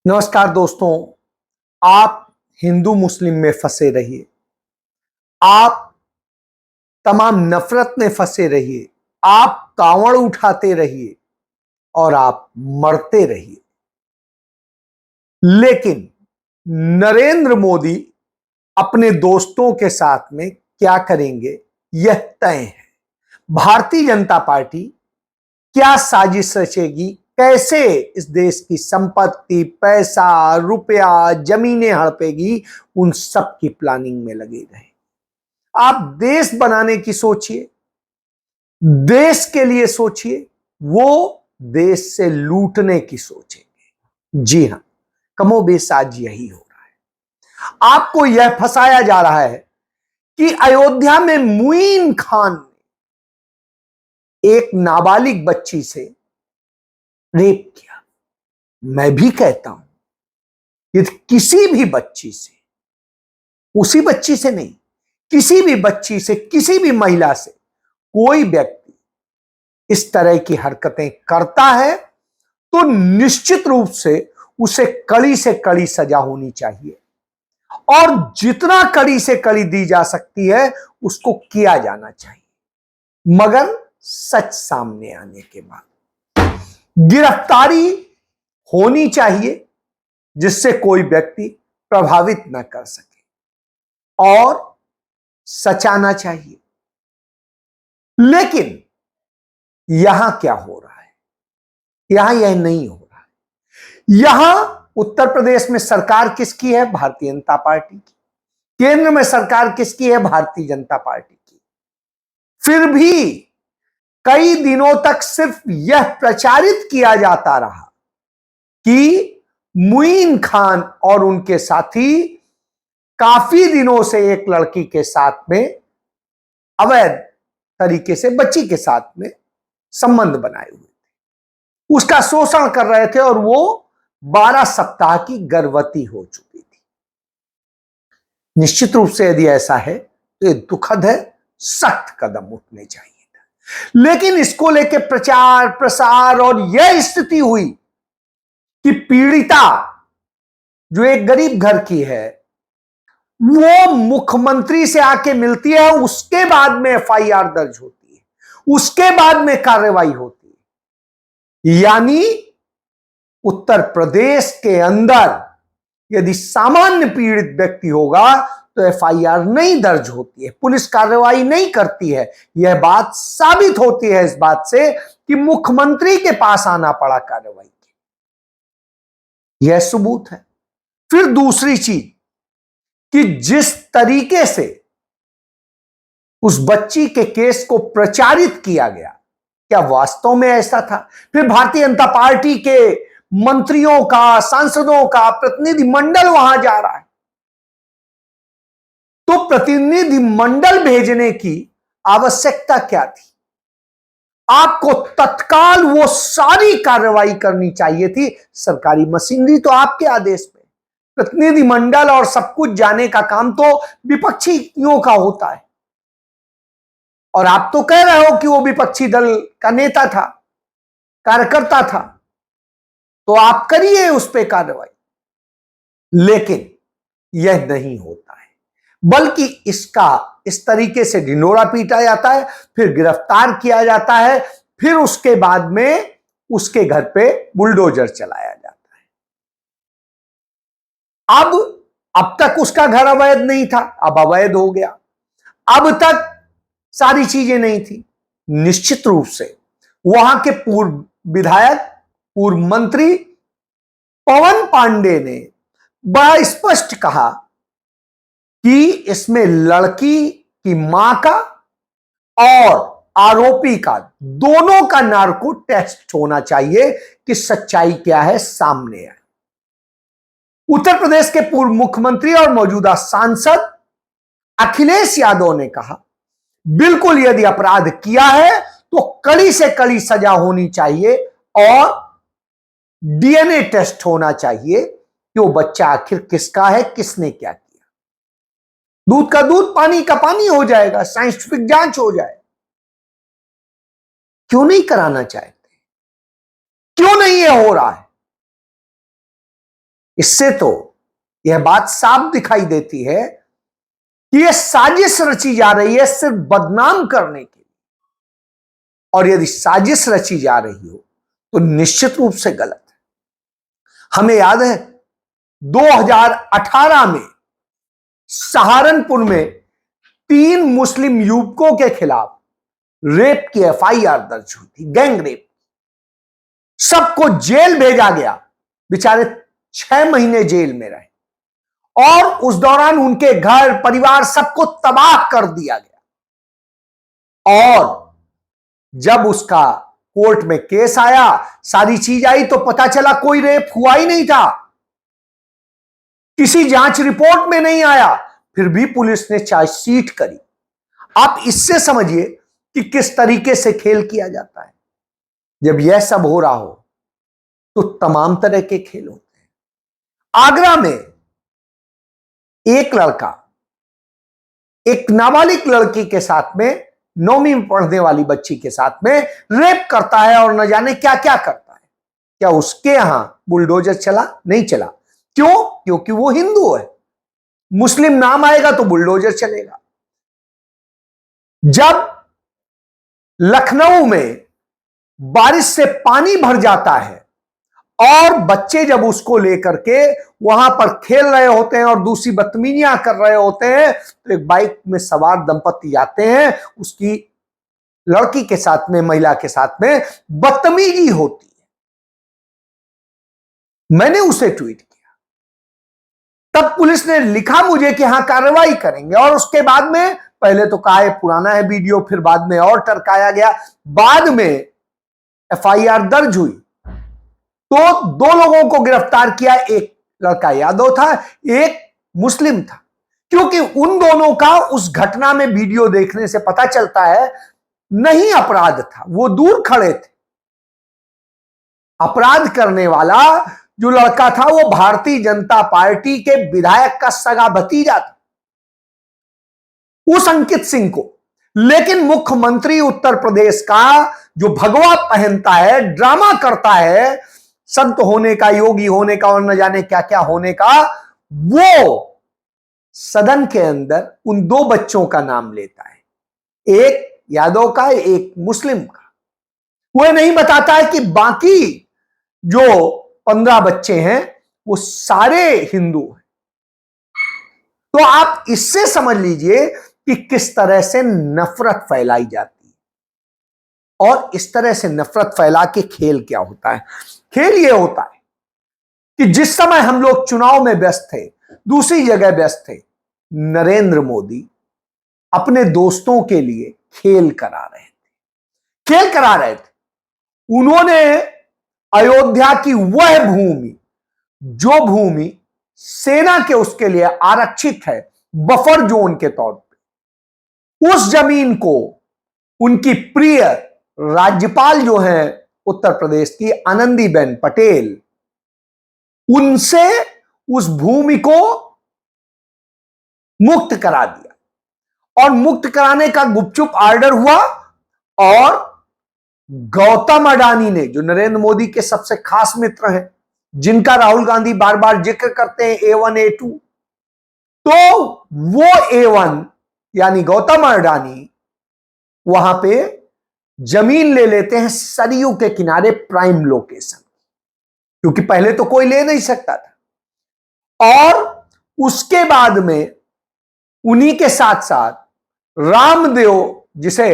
नमस्कार दोस्तों। आप हिंदू मुस्लिम में फंसे रहिए, आप तमाम नफरत में फंसे रहिए, आप कांवड़ उठाते रहिए और आप मरते रहिए, लेकिन नरेंद्र मोदी अपने दोस्तों के साथ में क्या करेंगे यह तय है। भारतीय जनता पार्टी क्या साजिश रचेगी, कैसे इस देश की संपत्ति, पैसा, रुपया, जमीनें हड़पेगी, उन सब की प्लानिंग में लगे रहे। आप देश बनाने की सोचिए, देश के लिए सोचिए, वो देश से लूटने की सोचेंगे। जी हां, कमोबेश आज यही हो रहा है। आपको यह फंसाया जा रहा है कि अयोध्या में मुईन खान ने एक नाबालिग बच्ची से रेप किया। मैं भी कहता हूं, यदि किसी भी बच्ची से, उसी बच्ची से नहीं, किसी भी बच्ची से, किसी भी महिला से कोई व्यक्ति इस तरह की हरकतें करता है तो निश्चित रूप से उसे कड़ी से कड़ी सजा होनी चाहिए और जितना कड़ी से कड़ी दी जा सकती है उसको किया जाना चाहिए। मगर सच सामने आने के बाद गिरफ्तारी होनी चाहिए जिससे कोई व्यक्ति प्रभावित न कर सके और सच आना चाहिए। लेकिन यहां क्या हो रहा है? यहां यह नहीं हो रहा है। यहां उत्तर प्रदेश में सरकार किसकी है? भारतीय जनता पार्टी की। केंद्र में सरकार किसकी है? भारतीय जनता पार्टी की। फिर भी कई दिनों तक सिर्फ यह प्रचारित किया जाता रहा कि मुईन खान और उनके साथी काफी दिनों से एक लड़की के साथ में अवैध तरीके से बच्ची के साथ में संबंध बनाए हुए थे, उसका शोषण कर रहे थे और वो 12 सप्ताह की गर्भवती हो चुकी थी। निश्चित रूप से यदि ऐसा है तो ये दुखद है, सख्त कदम उठने चाहिए था। लेकिन इसको लेकर प्रचार प्रसार और यह स्थिति हुई कि पीड़िता जो एक गरीब घर की है वो मुख्यमंत्री से आके मिलती है, उसके बाद में एफआईआर दर्ज होती है, उसके बाद में कार्रवाई होती है। यानी उत्तर प्रदेश के अंदर यदि सामान्य पीड़ित व्यक्ति होगा तो एफआईआर नहीं दर्ज होती है, पुलिस कार्रवाई नहीं करती है। यह बात साबित होती है इस बात से कि मुख्यमंत्री के पास आना पड़ा कार्रवाई के। यह सबूत है। फिर दूसरी चीज कि जिस तरीके से उस बच्ची के केस को प्रचारित किया गया, क्या वास्तव में ऐसा था? फिर भारतीय जनता पार्टी के मंत्रियों का, सांसदों का प्रतिनिधि मंडल वहां जा रहा है, तो प्रतिनिधि मंडल भेजने की आवश्यकता क्या थी? आपको तत्काल वो सारी कार्रवाई करनी चाहिए थी। सरकारी मशीनरी तो आपके आदेश में, प्रतिनिधि मंडल और सब कुछ जाने का काम तो विपक्षियों का होता है। और आप तो कह रहे हो कि वो विपक्षी दल का नेता था, कार्यकर्ता था, तो आप करिए उस पर कार्रवाई। लेकिन यह नहीं होता है, बल्कि इसका इस तरीके से ढिंढोरा पीटा जाता है, फिर गिरफ्तार किया जाता है, फिर उसके बाद में उसके घर पे बुलडोजर चलाया जाता है। अब तक उसका घर अवैध नहीं था, अब अवैध हो गया। अब तक सारी चीजें नहीं थी। निश्चित रूप से वहां के पूर्व विधायक, पूर्व मंत्री पवन पांडे ने बड़ा स्पष्ट कहा कि इसमें लड़की की मां का और आरोपी का, दोनों का नार्को टेस्ट होना चाहिए कि सच्चाई क्या है सामने आए। उत्तर प्रदेश के पूर्व मुख्यमंत्री और मौजूदा सांसद अखिलेश यादव ने कहा, बिल्कुल यदि अपराध किया है तो कड़ी से कड़ी सजा होनी चाहिए और डीएनए टेस्ट होना चाहिए कि वो बच्चा आखिर किसका है, किसने क्या किया। दूध का दूध, पानी का पानी हो जाएगा, साइंटिफिक जांच हो जाए। क्यों नहीं कराना चाहते? क्यों नहीं ये हो रहा है? इससे तो यह बात साफ दिखाई देती है कि यह साजिश रची जा रही है सिर्फ बदनाम करने के लिए, और यदि साजिश रची जा रही हो तो निश्चित रूप से गलत है। हमें याद है 2018 में सहारनपुर में 3 मुस्लिम युवकों के खिलाफ रेप की एफआईआर दर्ज हुई थी, गैंग रेप। सबको जेल भेजा गया, बेचारे 6 महीने जेल में रहे, और उस दौरान उनके घर परिवार सबको तबाह कर दिया गया। और जब उसका कोर्ट में केस आया, सारी चीज आई, तो पता चला कोई रेप हुआ ही नहीं था, किसी जांच रिपोर्ट में नहीं आया। फिर भी पुलिस ने चार्जशीट करी। आप इससे समझिए कि किस तरीके से खेल किया जाता है। जब यह सब हो रहा हो तो तमाम तरह के खेल होते हैं। आगरा में एक लड़का एक नाबालिग लड़की के साथ में, 9वीं में पढ़ने वाली बच्ची के साथ में रेप करता है, और न जाने क्या क्या करता है। क्या उसके यहां बुलडोजर चला? नहीं चला। क्यों? क्योंकि वो हिंदू है। मुस्लिम नाम आएगा तो बुलडोजर चलेगा। जब लखनऊ में बारिश से पानी भर जाता है और बच्चे जब उसको लेकर के वहां पर खेल रहे होते हैं और दूसरी बदतमीजियां कर रहे होते हैं, तो एक बाइक में सवार दंपति जाते हैं, उसकी लड़की के साथ में, महिला के साथ में बदतमीजी होती है। मैंने उसे ट्वीट किया, तब पुलिस ने लिखा मुझे कि हां कार्रवाई करेंगे, और उसके बाद में पहले तो कहा पुराना है वीडियो, फिर बाद में और टरकाया गया। बाद में एफआईआर दर्ज हुई तो 2 लोगों को गिरफ्तार किया। एक लड़का यादव था, एक मुस्लिम था। क्योंकि उन दोनों का उस घटना में वीडियो देखने से पता चलता है नहीं अपराध था, वो दूर खड़े थे। अपराध करने वाला जो लड़का था वो भारतीय जनता पार्टी के विधायक का सगा भतीजा था, उस अंकित सिंह को। लेकिन मुख्यमंत्री उत्तर प्रदेश का जो भगवा पहनता है, ड्रामा करता है संत होने का, योगी होने का और न जाने क्या क्या होने का, वो सदन के अंदर उन 2 बच्चों का नाम लेता है, एक यादव का, एक मुस्लिम का। वह नहीं बताता है कि बाकी जो 15 बच्चे हैं वो सारे हिंदू हैं। तो आप इससे समझ लीजिए कि किस तरह से नफरत फैलाई जाती है, और इस तरह से नफरत फैला के खेल क्या होता है। खेल यह होता है कि जिस समय हम लोग चुनाव में व्यस्त थे, दूसरी जगह व्यस्त थे, नरेंद्र मोदी अपने दोस्तों के लिए खेल करा रहे थे। उन्होंने अयोध्या की वह भूमि, जो भूमि सेना के उसके लिए आरक्षित है बफर जोन के तौर पे, उस जमीन को उनकी प्रिय राज्यपाल जो है उत्तर प्रदेश की आनंदीबेन पटेल, उनसे उस भूमि को मुक्त करा दिया। और मुक्त कराने का गुपचुप ऑर्डर हुआ, और गौतम अडानी ने, जो नरेंद्र मोदी के सबसे खास मित्र हैं, जिनका राहुल गांधी बार बार जिक्र करते हैं, A1 A2, तो वो A1 यानी गौतम अडानी वहां पे जमीन ले लेते हैं सरयू के किनारे, प्राइम लोकेशन, क्योंकि पहले तो कोई ले नहीं सकता था। और उसके बाद में उन्हीं के साथ साथ रामदेव, जिसे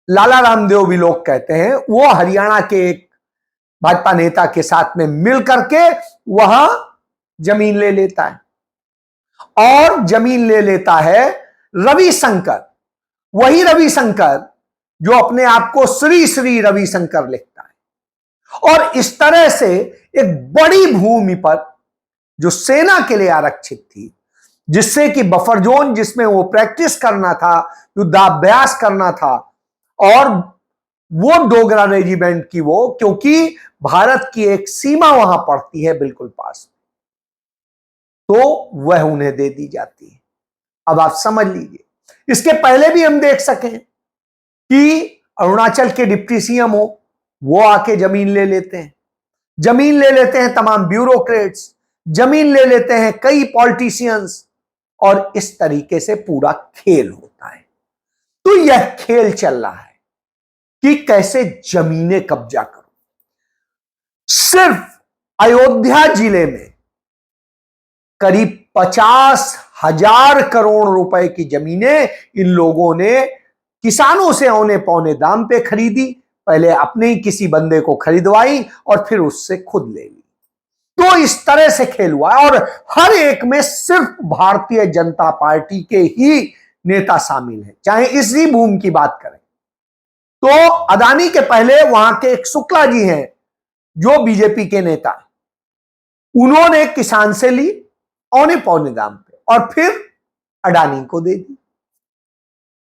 लाला रामदेव भी लोग कहते हैं, वो हरियाणा के एक भाजपा नेता के साथ में मिलकर के वहां जमीन ले लेता है। और जमीन ले लेता है रविशंकर, वही रविशंकर जो अपने आप को श्री श्री रविशंकर लिखता है। और इस तरह से एक बड़ी भूमि पर जो सेना के लिए आरक्षित थी, जिससे कि बफर जोन, जिसमें वो प्रैक्टिस करना था, युद्धाभ्यास करना था, और वो डोगरा रेजिमेंट की वो, क्योंकि भारत की एक सीमा वहां पड़ती है बिल्कुल पास, तो वह उन्हें दे दी जाती है। अब आप समझ लीजिए, इसके पहले भी हम देख सकें कि अरुणाचल के डिप्टी सीएम हो, वो आके जमीन ले लेते हैं, तमाम ब्यूरोक्रेट्स, जमीन ले लेते हैं कई पॉलिटिशियंस, और इस तरीके से पूरा खेल होता है। तो यह खेल चल रहा है कि कैसे जमीनें कब्जा करो। सिर्फ अयोध्या जिले में करीब 50,000 करोड़ रुपए की जमीनें इन लोगों ने किसानों से औने पौने दाम पे खरीदी। पहले अपने ही किसी बंदे को खरीदवाई और फिर उससे खुद ले ली। तो इस तरह से खेल हुआ, और हर एक में सिर्फ भारतीय जनता पार्टी के ही नेता शामिल हैं। चाहे इसी भूमि की बात करें तो अदानी के पहले वहां के एक शुक्ला जी हैं जो बीजेपी के नेता, उन्होंने किसान से ली औने पौने दाम पे और फिर अडानी को दे दी।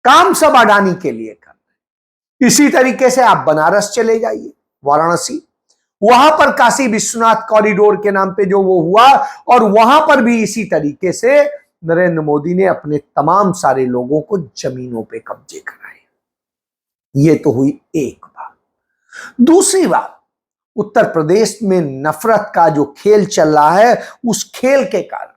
काम सब अडानी के लिए कर रहे हैं। इसी तरीके से आप बनारस चले जाइए, वाराणसी, वहां पर काशी विश्वनाथ कॉरिडोर के नाम पे जो वो हुआ, और वहां पर भी इसी तरीके से नरेंद्र मोदी ने अपने तमाम सारे लोगों को जमीनों पे कब्जे कराए। ये तो हुई एक बात। दूसरी बात, उत्तर प्रदेश में नफरत का जो खेल चल रहा है, उस खेल के कारण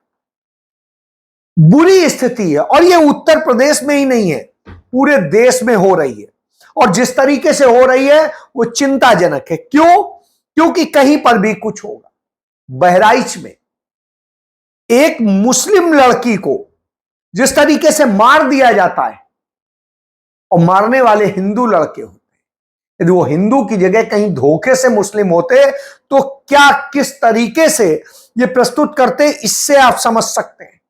बुरी स्थिति है। और ये उत्तर प्रदेश में ही नहीं है, पूरे देश में हो रही है, और जिस तरीके से हो रही है वो चिंताजनक है। क्यों? क्योंकि कहीं पर भी कुछ होगा। बहराइच में एक मुस्लिम लड़की को जिस तरीके से मार दिया जाता है, और मारने वाले हिंदू लड़के होते हैं, यदि वो हिंदू की जगह कहीं धोखे से मुस्लिम होते तो क्या किस तरीके से ये प्रस्तुत करते, इससे आप समझ सकते हैं।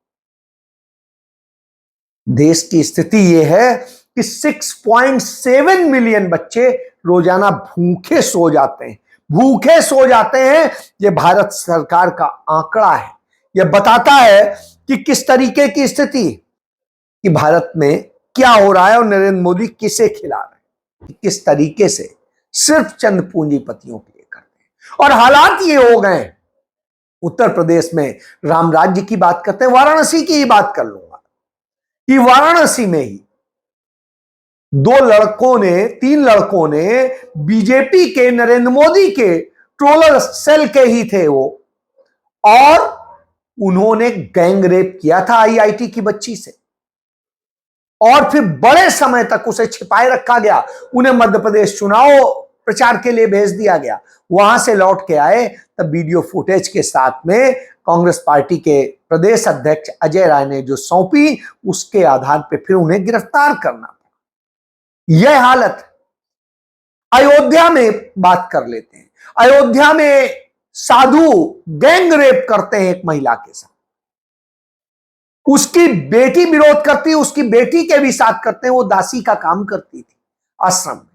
देश की स्थिति यह है कि 6.7 मिलियन बच्चे रोजाना भूखे सो जाते हैं। भूखे सो जाते हैं, यह भारत सरकार का आंकड़ा है। यह बताता है कि किस तरीके की स्थिति, कि भारत में क्या हो रहा है और नरेंद्र मोदी किसे खिला रहे हैं, किस तरीके से सिर्फ चंद पूंजीपतियों के लिए करते हैं। और हालात ये हो गए, उत्तर प्रदेश में राम राज्य की बात करते हैं, वाराणसी की ही बात कर लूंगा कि वाराणसी में ही 3 लड़कों ने बीजेपी के, नरेंद्र मोदी के ट्रोलर सेल के ही थे वो, और उन्होंने गैंग रेप किया था आईआईटी की बच्ची से, और फिर बड़े समय तक उसे छिपाए रखा गया। उन्हें मध्य प्रदेश चुनाव प्रचार के लिए भेज दिया गया। वहां से लौट के आए तब वीडियो फुटेज के साथ में कांग्रेस पार्टी के प्रदेश अध्यक्ष अजय राय ने जो सौंपी, उसके आधार पर फिर उन्हें गिरफ्तार करना पड़ा। यह हालत। अयोध्या में बात कर लेते हैं। अयोध्या में साधु गैंग रेप करते हैं एक महिला के साथ, उसकी बेटी विरोध करती है, उसकी बेटी के भी साथ करते हैं, वो दासी का काम करती थी आश्रम में।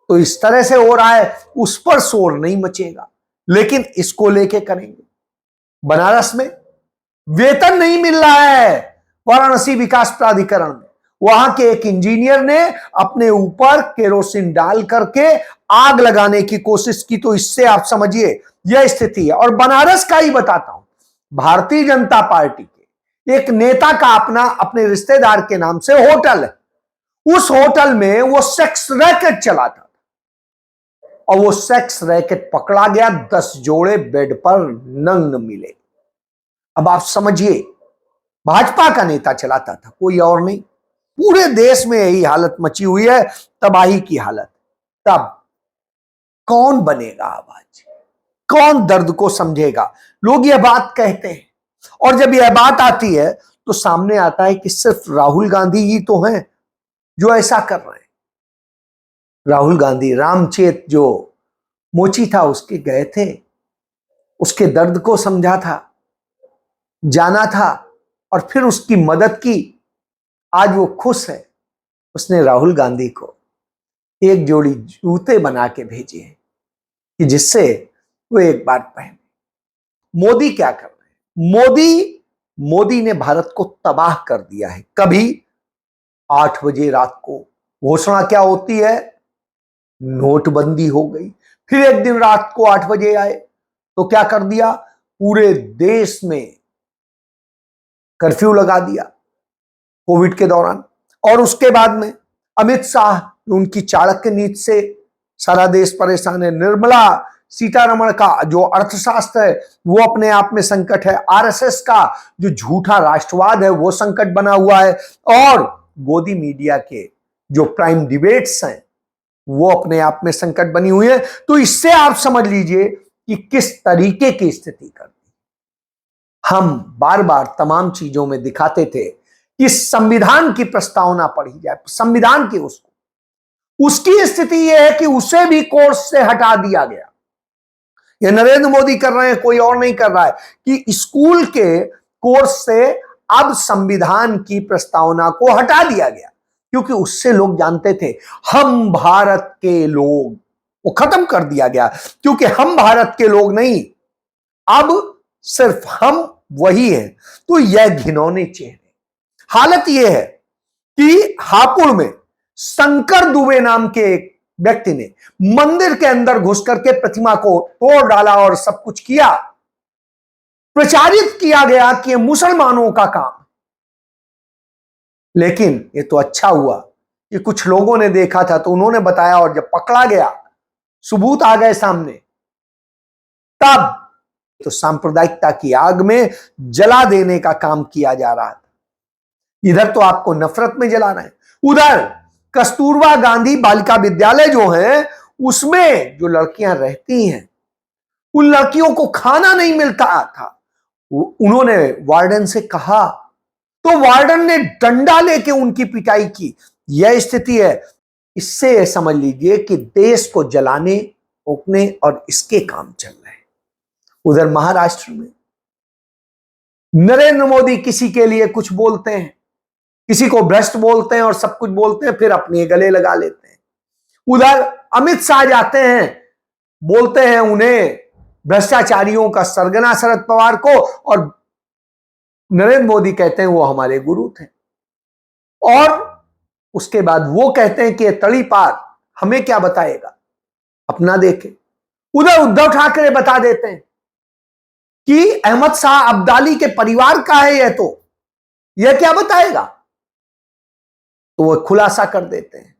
तो इस तरह से हो रहा है, उस पर शोर नहीं मचेगा, लेकिन इसको लेके करेंगे। बनारस में वेतन नहीं मिल रहा है वाराणसी विकास प्राधिकरण में। वहां के एक इंजीनियर ने अपने ऊपर केरोसिन डाल करके आग लगाने की कोशिश की। तो इससे आप समझिए यह स्थिति है। और बनारस का ही बताता हूं, भारतीय जनता पार्टी के एक नेता का अपने रिश्तेदार के नाम से होटल है। उस होटल में वो सेक्स रैकेट चलाता था, और वो सेक्स रैकेट पकड़ा गया। 10 जोड़े बेड पर नग्न मिले। अब आप समझिए, भाजपा का नेता चलाता था, कोई और नहीं। पूरे देश में यही हालत मची हुई है, तबाही की हालत। तब कौन बनेगा आवाज, कौन दर्द को समझेगा? लोग यह बात कहते हैं, और जब यह बात आती है तो सामने आता है कि सिर्फ राहुल गांधी ही तो हैं जो ऐसा कर रहे हैं। राहुल गांधी रामचेत जो मोची था उसके गए थे, उसके दर्द को समझा था, जाना था, और फिर उसकी मदद की। आज वो खुश है। उसने राहुल गांधी को एक जोड़ी जूते बना के भेजे हैं कि जिससे वो एक बार पहने। मोदी क्या कर रहे हैं? मोदी ने भारत को तबाह कर दिया है। कभी 8 बजे रात को घोषणा क्या होती है, नोटबंदी हो गई। फिर एक दिन रात को 8 बजे आए तो क्या कर दिया, पूरे देश में कर्फ्यू लगा दिया कोविड के दौरान। और उसके बाद में अमित शाह, उनकी चाणक्य नीति से सारा देश परेशान है। निर्मला सीतारमण का जो अर्थशास्त्र है वो अपने आप में संकट है, आरएसएस का जो झूठा राष्ट्रवाद है वो संकट बना हुआ है, और गोदी मीडिया के जो प्राइम डिबेट्स हैं वो अपने आप में संकट बनी हुई है। तो इससे आप समझ लीजिए कि किस तरीके की स्थिति करती। हम बार बार तमाम चीजों में दिखाते थे कि संविधान की प्रस्तावना पढ़ी जाए, संविधान की उसकी स्थिति यह है कि उसे भी कोर्स से हटा दिया गया। ये नरेंद्र मोदी कर रहे हैं, कोई और नहीं कर रहा है, कि स्कूल के कोर्स से अब संविधान की प्रस्तावना को हटा दिया गया, क्योंकि उससे लोग जानते थे हम भारत के लोग, वो खत्म कर दिया गया, क्योंकि हम भारत के लोग नहीं, अब सिर्फ हम वही है। तो यह घिनौने चेहरे। हालत यह है कि हापुड़ में शंकर दुबे नाम के एक व्यक्ति ने मंदिर के अंदर घुस करके प्रतिमा को तोड़ डाला और सब कुछ किया। प्रचारित किया गया कि यह मुसलमानों का काम। लेकिन ये तो अच्छा हुआ कि कुछ लोगों ने देखा था तो उन्होंने बताया, और जब पकड़ा गया, सबूत आ गए सामने, तब तो सांप्रदायिकता की आग में जला देने का काम किया जा रहा था। इधर तो आपको नफरत में जलाना है, उधर कस्तूरबा गांधी बालिका विद्यालय जो है उसमें जो लड़कियां रहती हैं उन लड़कियों को खाना नहीं मिलता था। उन्होंने वार्डन से कहा तो वार्डन ने डंडा लेके उनकी पिटाई की। यह स्थिति है। इससे समझ लीजिए कि देश को जलाने, रोकने और इसके काम चल रहे हैं। उधर महाराष्ट्र में नरेंद्र मोदी किसी के लिए कुछ बोलते हैं, किसी को भ्रष्ट बोलते हैं और सब कुछ बोलते हैं, फिर अपने गले लगा लेते हैं। उधर अमित शाह जाते हैं, बोलते हैं उन्हें भ्रष्टाचारियों का सरगना शरद पवार को, और नरेंद्र मोदी कहते हैं वो हमारे गुरु थे। और उसके बाद वो कहते हैं कि ये तड़ी पार हमें क्या बताएगा, अपना देखे। उधर उद्धव ठाकरे बता देते हैं कि अहमद शाह अब्दाली के परिवार का है तो यह क्या बताएगा। तो वो खुलासा कर देते हैं,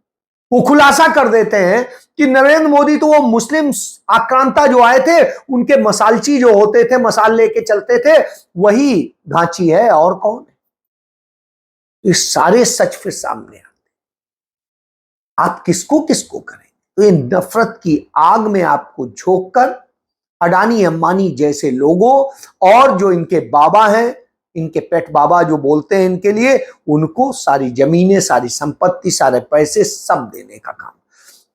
वो खुलासा कर देते हैं कि नरेंद्र मोदी तो वो मुस्लिम आक्रांता जो आए थे उनके मसालची जो होते थे, मसाल लेके चलते थे, वही घांची है, और कौन है। ये सारे सच फिर सामने आते। आप किसको किसको करें। तो ये नफरत की आग में आपको झोंक कर अडानी अंबानी जैसे लोगों और जो इनके बाबा हैं, इनके पेट बाबा जो बोलते हैं इनके लिए, उनको सारी जमीनें, सारी संपत्ति, सारे पैसे सब देने का काम।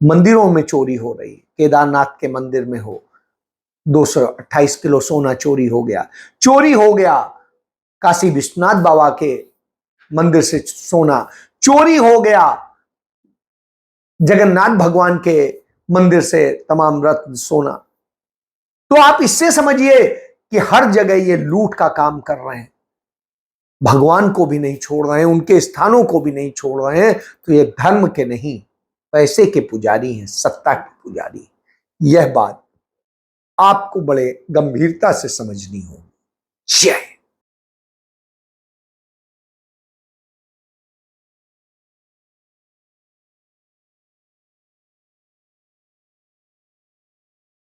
मंदिरों में चोरी हो रही है। केदारनाथ के मंदिर में हो 228 किलो सोना चोरी हो गया। चोरी हो गया काशी विश्वनाथ बाबा के मंदिर से सोना, चोरी हो गया जगन्नाथ भगवान के मंदिर से तमाम रत्न सोना। तो आप इससे समझिए कि हर जगह ये लूट का काम कर रहे हैं, भगवान को भी नहीं छोड़ रहे हैं, उनके स्थानों को भी नहीं छोड़ रहे हैं। तो ये धर्म के नहीं, पैसे के पुजारी हैं, सत्ता के पुजारी। यह बात आपको बड़े गंभीरता से समझनी होगी। जय